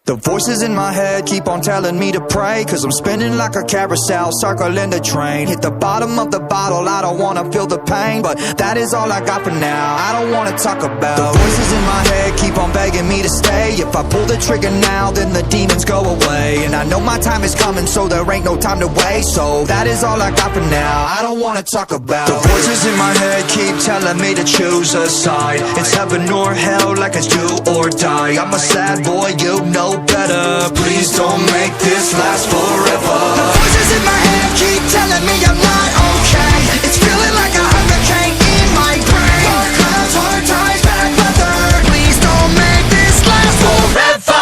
The voices in my head keep on telling me to pray, cause I'm spinning like a carousel, circling the train. Hit the bottom of the bottle, I don't wanna feel the pain, but that is all I got for now. I don't wanna talk about the voices in my head keep on begging me to stay. If I pull the trigger now, then the demons go away. And I know my time is coming, so there ain't no time to waste. So that is all I got for now. I don't wanna talk about the voices in my head keep telling me to choose a side. It's heaven or hell, like it's do or die. I'm a sad boy, you know better. Please don't make this last forever. The voices in my head keep telling me I'm not okay. It's feeling like a hurricane in my brain. Dark clouds, hard times, bad weather. Please don't make this last forever.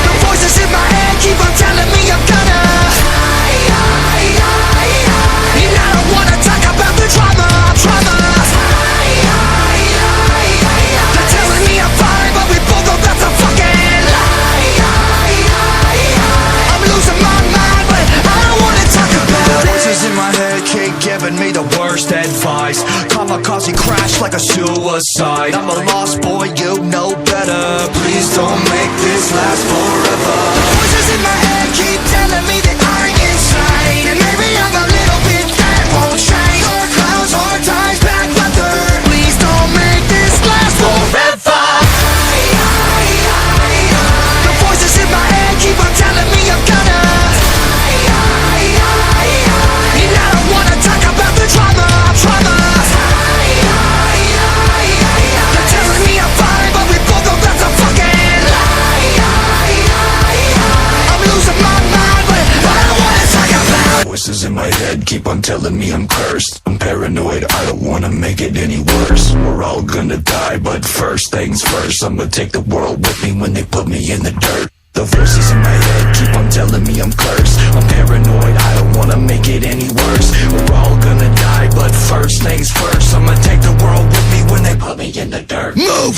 The voices in my head keep on telling me I'm gonna. And I don't wanna talk about the drama. They're telling me I'm fine, but we both know that's a fucking lie. I'm losing my mind, but I don't wanna talk about it. The voices in my head keep giving me the worst advice. Kamikaze crash like a suicide. I'm a lost boy, you know better. Please don't make this last forever. The voices in my head keep telling me that I'm insane, and maybe I'm a little bit that won't change. Dark clouds, hard times, bad weather. Please don't make this last forever. The voices in my head keep on telling me I'm gonna. And I don't wanna talk about the drama. They're telling me I'm fine, but we both know that's a fucking lie. I'm losing my mind, but I don't wanna talk about it. Voices in my head keep on telling me I'm cursed. I'm paranoid, I don't wanna make it any worse. We're all gonna die, but first things first, I'ma take the world with me when they put me in the dirt. The voices in my head keep on telling me I'm cursed. I'm paranoid, I don't wanna make it any worse. We're all gonna die, but first things first, I'ma take the world with me when they put me in the dirt. Move!